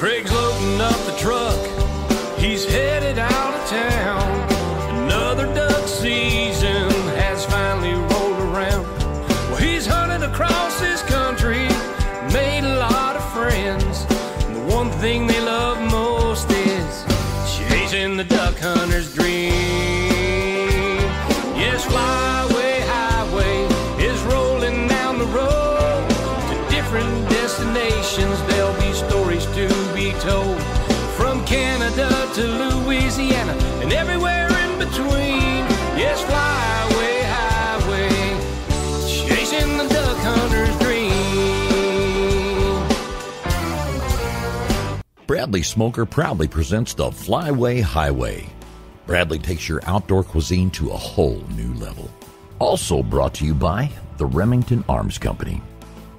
Craig's loading up the truck, he's headed out of town. Another duck season has finally rolled around. Well, he's hunted across this country, made a lot of friends. And the one thing they love most is chasing the duck hunter's dream. Yes, flyway highway is rolling down the road to different destinations. There'll be stories to be told, from Canada to Louisiana and everywhere in between. Yes, flyway highway, chasing the duck hunter's dream. Bradley Smoker proudly presents the Flyway Highway. Bradley takes your outdoor cuisine to a whole new level. Also brought to you by the Remington Arms Company,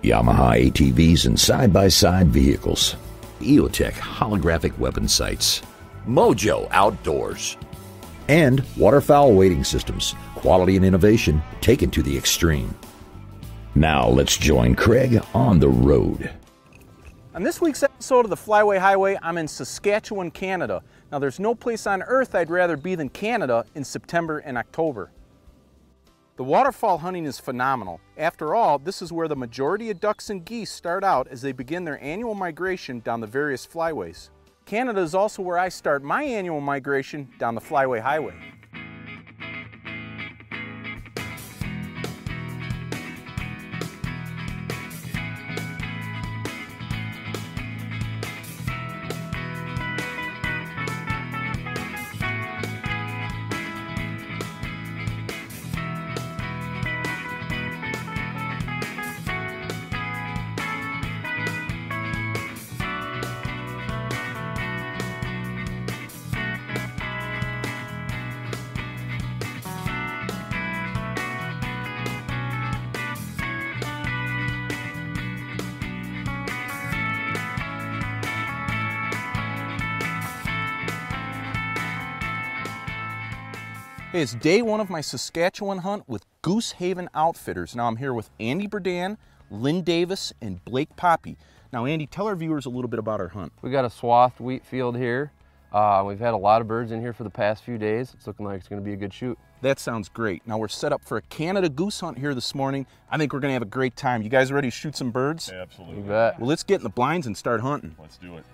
Yamaha ATVs and side-by-side vehicles, EOTech holographic weapon sights, Mojo Outdoors, and Waterfowl Wading Systems, quality and innovation taken to the extreme. Now let's join Craig on the road. On this week's episode of the Flyway Highway, I'm in Saskatchewan, Canada. Now there's no place on earth I'd rather be than Canada in September and October. The waterfowl hunting is phenomenal. After all, this is where the majority of ducks and geese start out as they begin their annual migration down the various flyways. Canada is also where I start my annual migration down the Flyway Highway. Hey, it's day one of my Saskatchewan hunt with Goose Haven Outfitters. Now I'm here with Andy Burdan, Lynn Davis, and Blake Poppy. Now Andy, tell our viewers a little bit about our hunt. We got a swathed wheat field here. We've had a lot of birds in here for the past few days. It's looking like it's going to be a good shoot. That sounds great. Now we're set up for a Canada goose hunt here this morning. I think we're going to have a great time. You guys ready to shoot some birds? Yeah, absolutely. You bet. Well, let's get in the blinds and start hunting. Let's do it.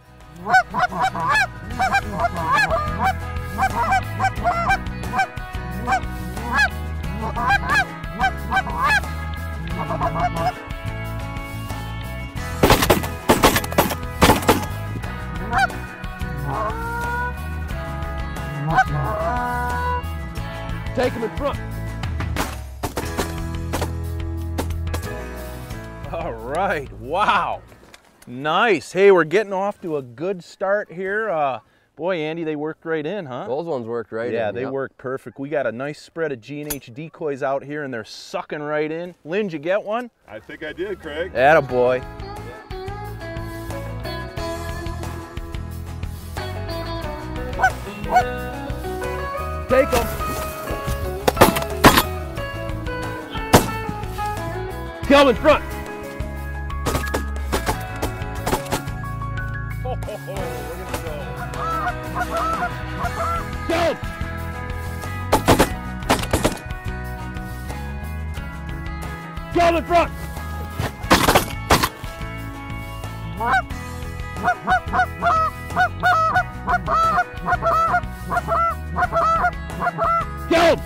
Take him in front. All right, wow. Nice. Hey, we're getting off to a good start here. Boy, Andy, they worked right in, huh? Those ones worked right in. Yeah, they worked perfect. We got a nice spread of G&H decoys out here, and they're sucking right in. Lynn, did you get one? I think I did, Craig. Attaboy. Take him. Kill him in front. Go! Kill him in front. Kill him!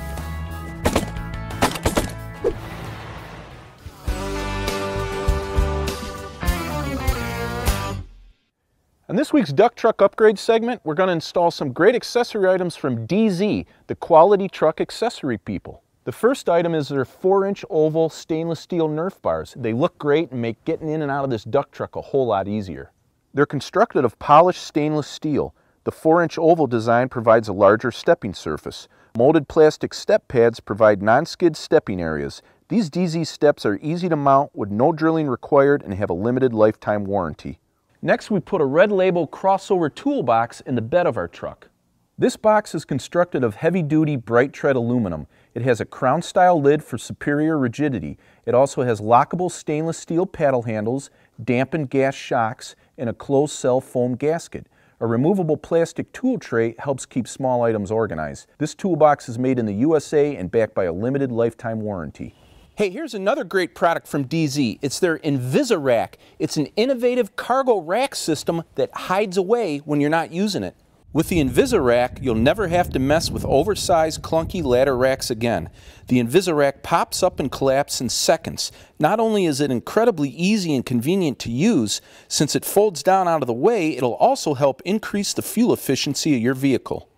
On this week's Duck Truck Upgrade segment, we're going to install some great accessory items from DZ, the quality truck accessory people. The first item is their 4-inch oval stainless steel Nerf bars. They look great and make getting in and out of this duck truck a whole lot easier. They're constructed of polished stainless steel. The 4-inch oval design provides a larger stepping surface. Molded plastic step pads provide non-skid stepping areas. These DZ steps are easy to mount with no drilling required and have a limited lifetime warranty. Next, we put a red label crossover toolbox in the bed of our truck. This box is constructed of heavy-duty bright tread aluminum. It has a crown-style lid for superior rigidity. It also has lockable stainless steel paddle handles dampened gas shocks, and a closed-cell foam gasket. A removable plastic tool tray helps keep small items organized. This toolbox is made in the USA and backed by a limited lifetime warranty. Hey, here's another great product from DZ. It's their Invisirack. It's an innovative cargo rack system that hides away when you're not using it. With the Invisirack, you'll never have to mess with oversized, clunky ladder racks again. The Invisirack pops up and collapses in seconds. Not only is it incredibly easy and convenient to use, since it folds down out of the way, it'll also help increase the fuel efficiency of your vehicle.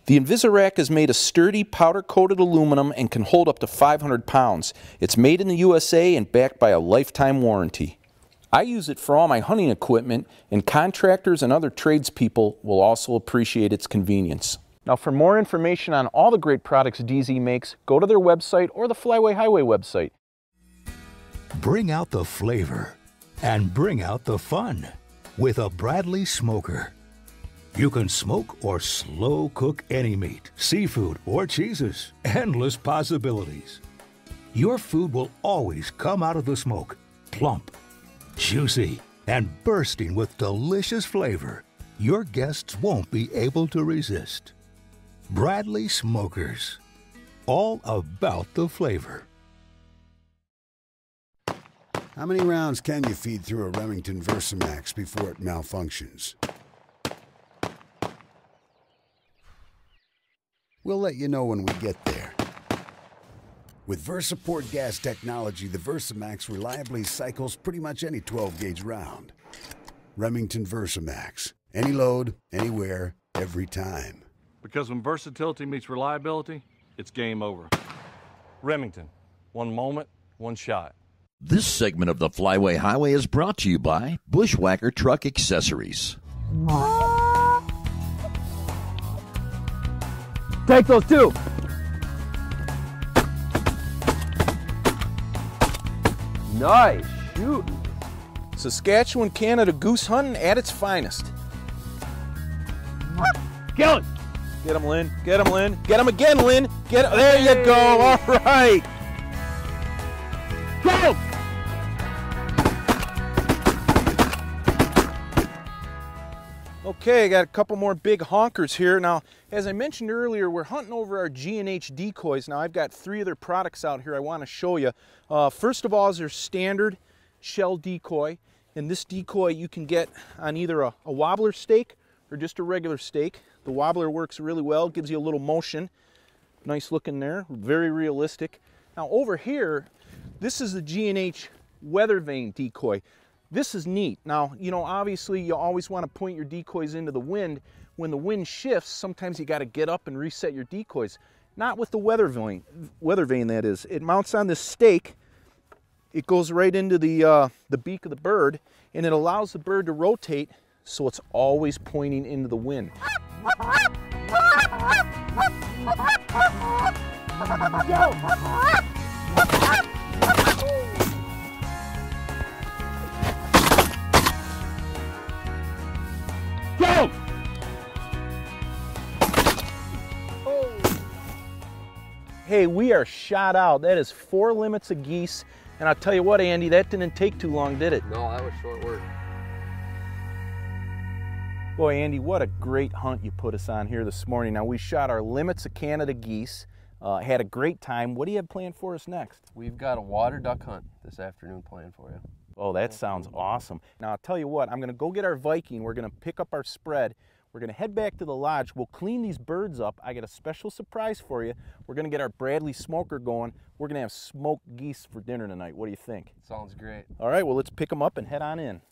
The Invisirack is made of sturdy, powder-coated aluminum and can hold up to 500 pounds. It's made in the USA and backed by a lifetime warranty. I use it for all my hunting equipment, and contractors and other tradespeople will also appreciate its convenience. Now, for more information on all the great products DZ makes, go to their website or the Flyway Highway website. Bring out the flavor and bring out the fun with a Bradley smoker. You can smoke or slow cook any meat, seafood, or cheeses. Endless possibilities. Your food will always come out of the smoke plump, juicy, and bursting with delicious flavor your guests won't be able to resist. Bradley Smokers. All about the flavor. How many rounds can you feed through a Remington Versamax before it malfunctions? We'll let you know when we get there. With VersaPort gas technology, the Versamax reliably cycles pretty much any 12-gauge round. Remington Versamax. Any load, anywhere, every time. Because when versatility meets reliability, it's game over. Remington. One moment, one shot. This segment of the Flyway Highway is brought to you by Bushwhacker Truck Accessories. Take those two. Nice shooting. Saskatchewan, Canada goose hunting at its finest. Kill it. Get him, Lynn. Get him, Lynn. Get him again, Lynn. Get him. There you go. All right. Go. Okay, I got a couple more big honkers here. Now, as I mentioned earlier, we're hunting over our G&H decoys. Now, I've got 3 of their products out here I want to show you. First of all is their standard shell decoy. And this decoy you can get on either a wobbler stake or just a regular stake. The wobbler works really well, gives you a little motion. Nice looking there, very realistic. Now, over here, this is the G&H weather vane decoy. This is neat. Now, you know, obviously you always want to point your decoys into the wind. When the wind shifts, sometimes you got to get up and reset your decoys. Not with the weather vane that is. It mounts on this stake. It goes right into the beak of the bird, and it allows the bird to rotate so it's always pointing into the wind. Go! Hey, we are shot out. That is 4 limits of geese. And I'll tell you what, Andy, that didn't take too long, did it? No, that was short work. Boy, Andy, what a great hunt you put us on here this morning. Now, we shot our limits of Canada geese, had a great time. What do you have planned for us next? We've got a water duck hunt this afternoon planned for you. Oh, that sounds awesome. Now, I'll tell you what, I'm going to go get our Viking. We're going to pick up our spread. We're going to head back to the lodge. We'll clean these birds up. I got a special surprise for you. We're going to get our Bradley smoker going. We're going to have smoked geese for dinner tonight. What do you think? Sounds great. All right, well, let's pick them up and head on in.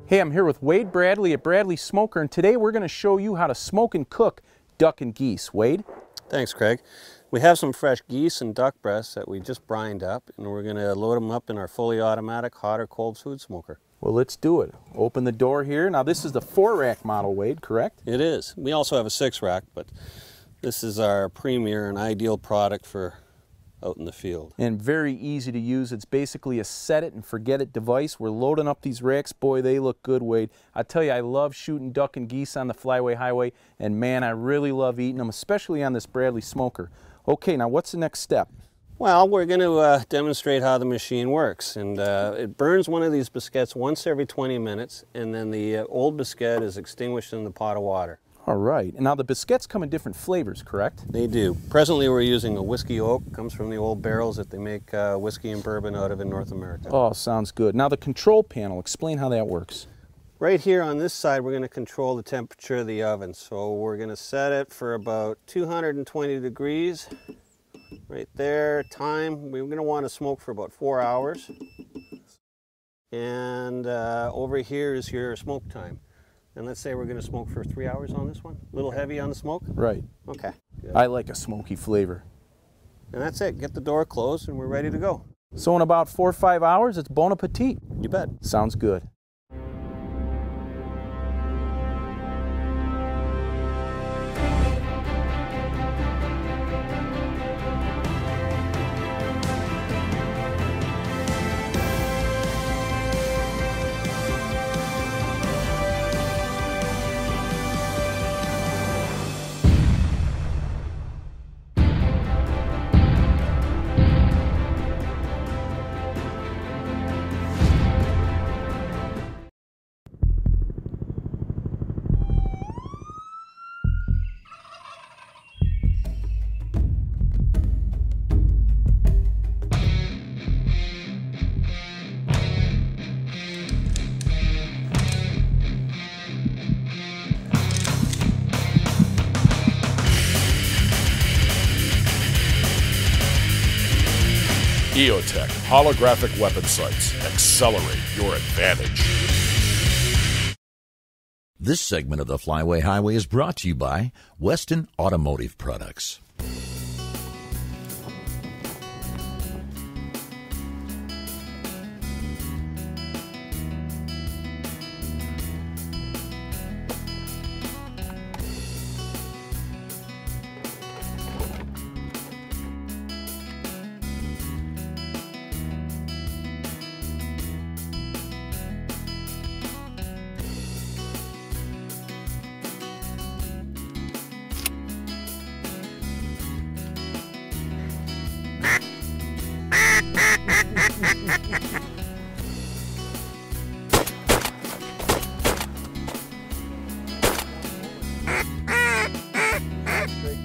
Hey, I'm here with Wade Bradley at Bradley Smoker, and today we're going to show you how to smoke and cook duck and geese. Wade? Thanks, Craig. We have some fresh geese and duck breasts that we just brined up, and we're going to load them up in our fully automatic hot or cold food smoker. Well, let's do it. Open the door here. Now, this is the 4-rack model, Wade, correct? It is. We also have a 6-rack, but this is our premier and ideal product for out in the field. And very easy to use. It's basically a set it and forget it device. We're loading up these racks. Boy, they look good, Wade. I tell you, I love shooting duck and geese on the Flyway Highway, and man, I really love eating them, especially on this Bradley smoker. Okay, now what's the next step? Well, we're going to demonstrate how the machine works, and it burns one of these biscuits once every 20 minutes, and then the old biscuit is extinguished in the pot of water. All right, and now the biscuits come in different flavors, correct? They do. Presently we're using a whiskey oak. Comes from the old barrels that they make whiskey and bourbon out of in North America. Oh, sounds good. Now the control panel, explain how that works. Right here on this side we're going to control the temperature of the oven. So we're going to set it for about 220 degrees. Right there, time, we're going to want to smoke for about 4 hours. And over here is your smoke time. And let's say we're going to smoke for 3 hours on this one. A little heavy on the smoke? Right. Okay. Good. I like a smoky flavor. And that's it. Get the door closed and we're ready to go. So in about 4 or 5 hours, it's bon appetit. You bet. Sounds good. EOTech holographic weapon sights. Accelerate your advantage. This segment of the Flyway Highway is brought to you by Weston Automotive Products.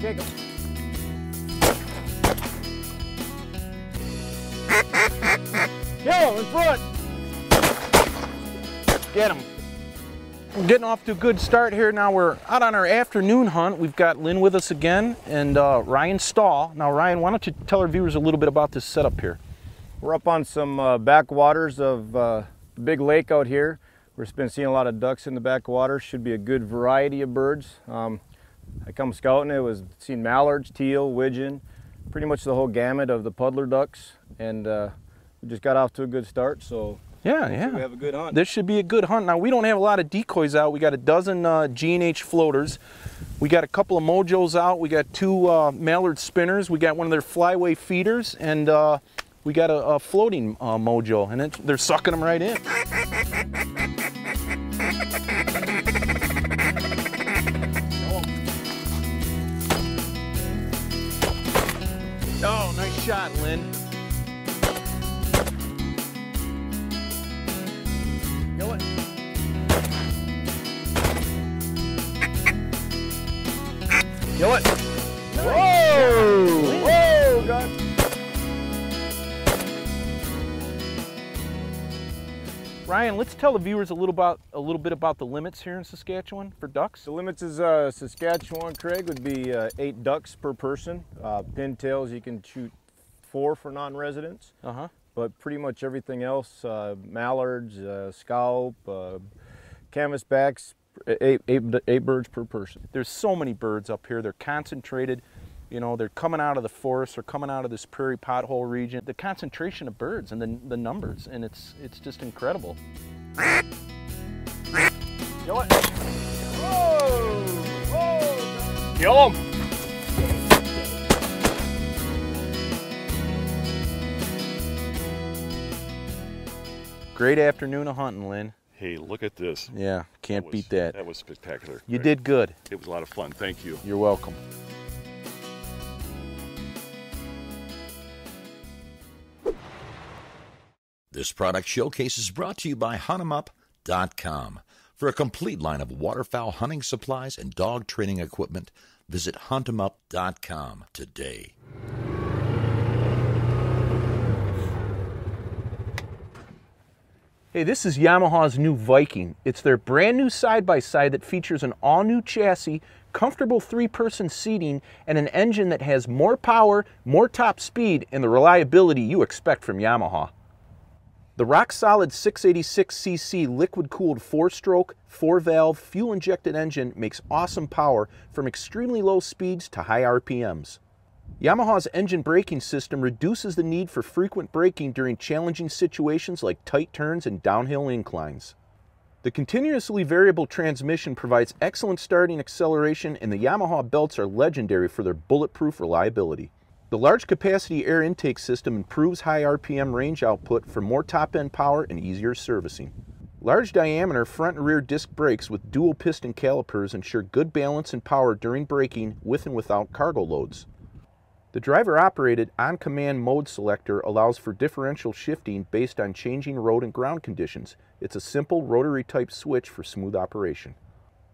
Kick him. Kill him in front. Get him. We're getting off to a good start here. Now we're out on our afternoon hunt. We've got Lynn with us again and Ryan Stahl. Now Ryan, why don't you tell our viewers a little bit about this setup here? We're up on some backwaters of the big lake out here. We've been seeing a lot of ducks in the backwaters. Should be a good variety of birds. I come scouting, it was seen mallards, teal, widgeon, pretty much the whole gamut of the puddler ducks, and we just got off to a good start, so yeah. we have a good hunt. This should be a good hunt. Now we don't have a lot of decoys out. We got a dozen G&H floaters. We got a couple of mojos out. We got two mallard spinners. We got one of their flyway feeders, and we got a floating mojo, and they're sucking them right in. Oh, nice shot, Lynn. Kill it. Kill it. Whoa! Whoa, God. Ryan, let's tell the viewers a little bit about the limits here in Saskatchewan for ducks. The limits is Saskatchewan, Craig, would be 8 ducks per person. Pintails, you can shoot 4 for non-residents. But pretty much everything else, mallards, scaup, canvasbacks, 8 birds per person. There's so many birds up here. They're concentrated. You know, they're coming out of the forest, they're coming out of this prairie pothole region. The concentration of birds and the numbers, and it's just incredible. Kill it. Whoa! Whoa! Kill him! Great afternoon of hunting, Lynn. Hey, look at this. Yeah, can't beat that. That was spectacular. You did good. It was a lot of fun. Thank you. You're welcome. This product showcase is brought to you by huntemup.com. For a complete line of waterfowl hunting supplies and dog training equipment, visit huntemup.com today. Hey, this is Yamaha's new Viking. It's their brand new side-by-side that features an all-new chassis, comfortable three-person seating, and an engine that has more power, more top speed, and the reliability you expect from Yamaha. The rock-solid 686cc liquid-cooled 4-stroke, 4-valve, fuel-injected engine makes awesome power from extremely low speeds to high RPMs. Yamaha's engine braking system reduces the need for frequent braking during challenging situations like tight turns and downhill inclines. The continuously variable transmission provides excellent starting acceleration, and the Yamaha belts are legendary for their bulletproof reliability. The large capacity air intake system improves high RPM range output for more top-end power and easier servicing. Large diameter front and rear disc brakes with dual piston calipers ensure good balance and power during braking with and without cargo loads. The driver-operated on-command mode selector allows for differential shifting based on changing road and ground conditions. It's a simple rotary-type switch for smooth operation.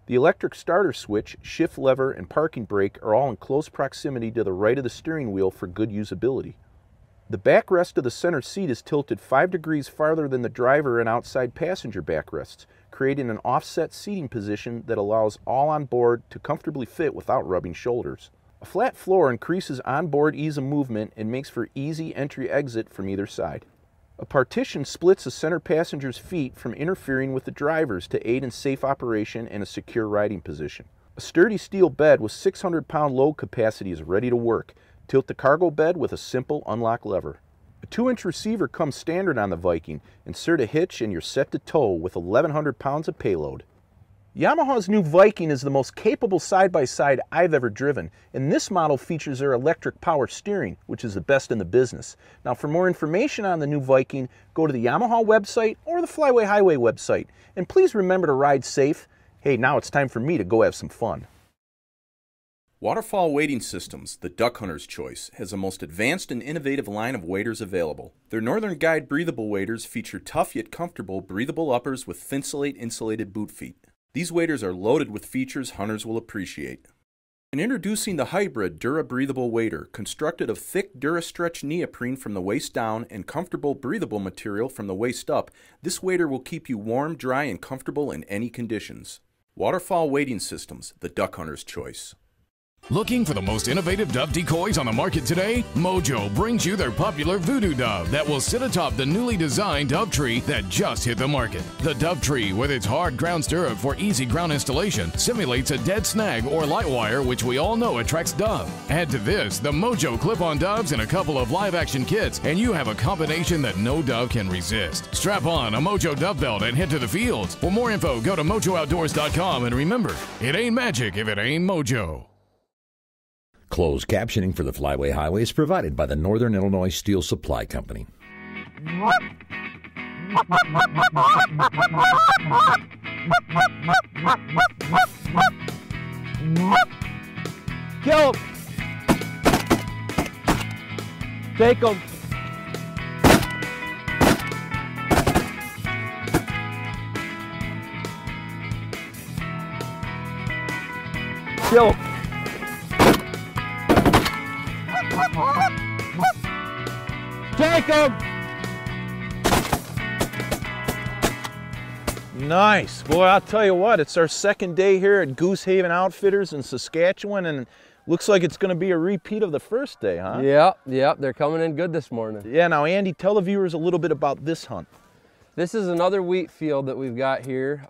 The electric starter switch, shift lever, and parking brake are all in close proximity to the right of the steering wheel for good usability. The backrest of the center seat is tilted 5 degrees farther than the driver and outside passenger backrests, creating an offset seating position that allows all on board to comfortably fit without rubbing shoulders. A flat floor increases onboard ease of movement and makes for easy entry-exit from either side. A partition splits the center passenger's feet from interfering with the driver's to aid in safe operation and a secure riding position. A sturdy steel bed with 600-pound load capacity is ready to work. Tilt the cargo bed with a simple unlock lever. A 2-inch receiver comes standard on the Viking. Insert a hitch and you're set to tow with 1,100 pounds of payload. Yamaha's new Viking is the most capable side-by-side I've ever driven, and this model features their electric power steering, which is the best in the business. Now, for more information on the new Viking, go to the Yamaha website or the Flyway Highway website. And please remember to ride safe. Hey, now it's time for me to go have some fun. Waterfowl Wading Systems, the duck hunter's choice, has the most advanced and innovative line of waders available. Their Northern Guide breathable waders feature tough yet comfortable breathable uppers with Thinsulate insulated boot feet. These waders are loaded with features hunters will appreciate. And introducing the hybrid Dura breathable wader, constructed of thick DuraStretch neoprene from the waist down and comfortable breathable material from the waist up, this wader will keep you warm, dry, and comfortable in any conditions. Waterfowl Wading Systems, the duck hunter's choice. Looking for the most innovative dove decoys on the market today? Mojo brings you their popular Voodoo Dove that will sit atop the newly designed Dove Tree that just hit the market. The Dove Tree, with its hard ground stirrup for easy ground installation, simulates a dead snag or light wire, which we all know attracts dove. Add to this the Mojo clip-on doves and a couple of live-action kits, and you have a combination that no dove can resist. Strap on a Mojo dove belt and head to the fields. For more info, go to MojoOutdoors.com, and remember, it ain't magic if it ain't Mojo. Closed captioning for the Flyway Highway is provided by the Northern Illinois Steel Supply Company. Kill him! Take him! Kill him! Take him! Nice. Boy, I'll tell you what, it's our second day here at Goose Haven Outfitters in Saskatchewan, and looks like it's going to be a repeat of the first day, huh? Yep, they're coming in good this morning. Yeah, now Andy, tell the viewers a little bit about this hunt. This is another wheat field that we've got here.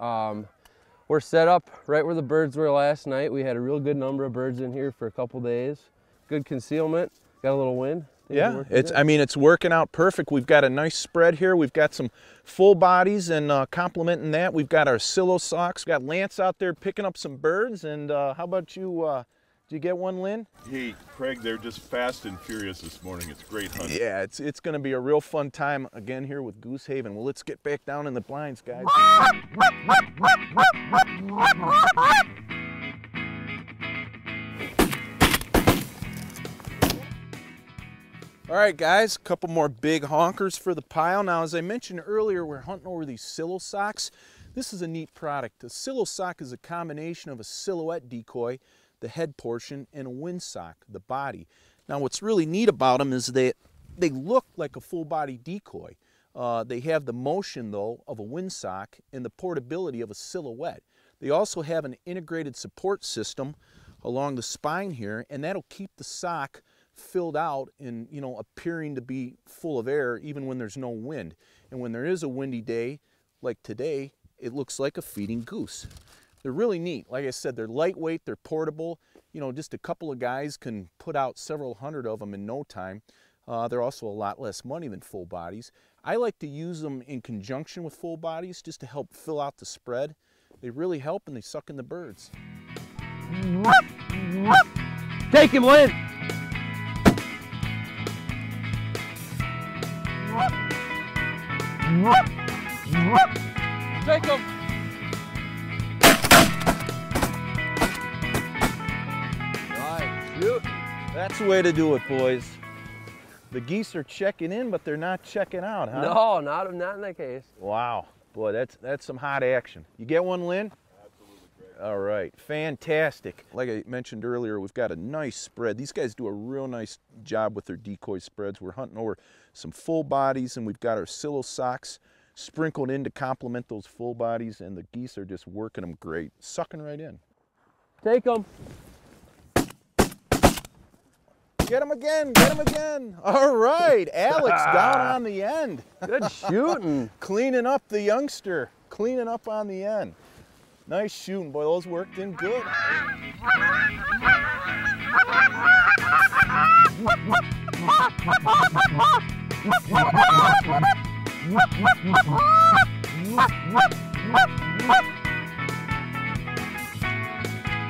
We're set up right where the birds were last night. We had a real good number of birds in here for a couple days. Good concealment, got a little wind. Yeah, it's working out perfect. We've got a nice spread here. We've got some full bodies, and complementing that, we've got our silo socks. We've got Lance out there picking up some birds, and how about you Did you get one, Lynn? Hey, Craig, they're just fast and furious this morning. It's great hunting. Yeah, it's going to be a real fun time again here with Goose Haven. Well, let's get back down in the blinds, guys. All right, guys, a couple more big honkers for the pile. Now, as I mentioned earlier, we're hunting over these silo socks. This is a neat product. A silo sock is a combination of a silhouette decoy, the head portion, and a windsock, the body. Now, what's really neat about them is that they look like a full-body decoy. They have the motion, though, of a windsock and the portability of a silhouette. They also have an integrated support system along the spine here, and that'll keep the sock filled out and, you know, appearing to be full of air even when there's no wind. And when there is a windy day, like today, it looks like a feeding goose. They're really neat. Like I said, they're lightweight, they're portable. You know, just a couple of guys can put out several hundred of them in no time. They're also a lot less money than full bodies. I like to use them in conjunction with full bodies just to help fill out the spread. They really help and they suck in the birds. Take him, Lynn! Take him! Right, shoot. That's the way to do it, boys. The geese are checking in, but they're not checking out, huh? No, not in that case. Wow, boy, that's some hot action. You get one, Lynn? Absolutely, Craig. All right, fantastic. Like I mentioned earlier, we've got a nice spread. These guys do a real nice job with their decoy spreads. We're hunting over some full bodies, and we've got our silo socks sprinkled in to complement those full bodies, and the geese are just working them great, sucking right in. Take them. Get him again, get him again. All right, Alex down on the end. Good shooting. Cleaning up the youngster, cleaning up on the end. Nice shooting, boy, those worked in good.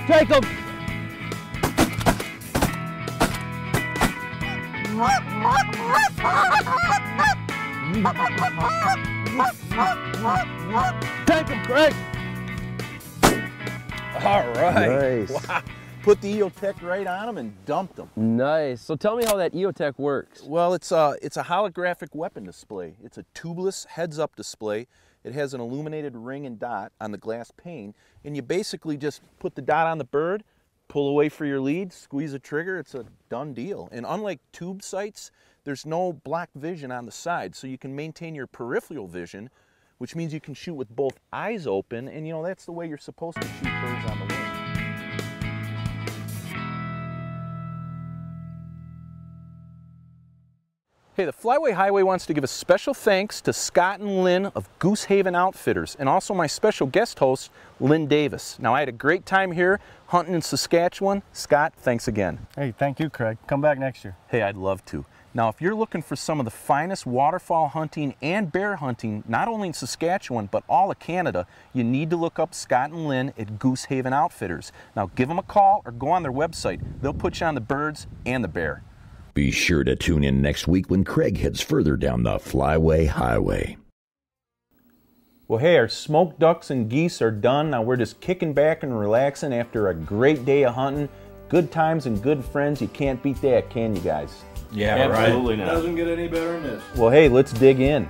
Take him. Take him, Craig. All right. Nice. Wow. Put the EOTech right on them and dumped them. Nice. So tell me how that EOTech works. Well, it's a holographic weapon display. It's a tubeless heads-up display. It has an illuminated ring and dot on the glass pane, and you basically just put the dot on the bird, pull away for your lead, squeeze the trigger, it's a done deal. And unlike tube sights, there's no black vision on the side, so you can maintain your peripheral vision, which means you can shoot with both eyes open, and you know, that's the way you're supposed to shoot birds on the wing. Hey, the Flyway Highway wants to give a special thanks to Scott and Lynn of Goose Haven Outfitters, and also my special guest host, Lynn Davis. Now, I had a great time here hunting in Saskatchewan. Scott, thanks again. Hey, thank you, Craig. Come back next year. Hey, I'd love to. Now, if you're looking for some of the finest waterfowl hunting and bear hunting, not only in Saskatchewan, but all of Canada, you need to look up Scott and Lynn at Goose Haven Outfitters. Now, give them a call or go on their website. They'll put you on the birds and the bear. Be sure to tune in next week when Craig heads further down the Flyway Highway. Well, hey, our smoked ducks and geese are done. Now we're just kicking back and relaxing after a great day of hunting. Good times and good friends. You can't beat that, can you guys? Yeah, Absolutely right. not. Doesn't get any better than this. Well, hey, let's dig in.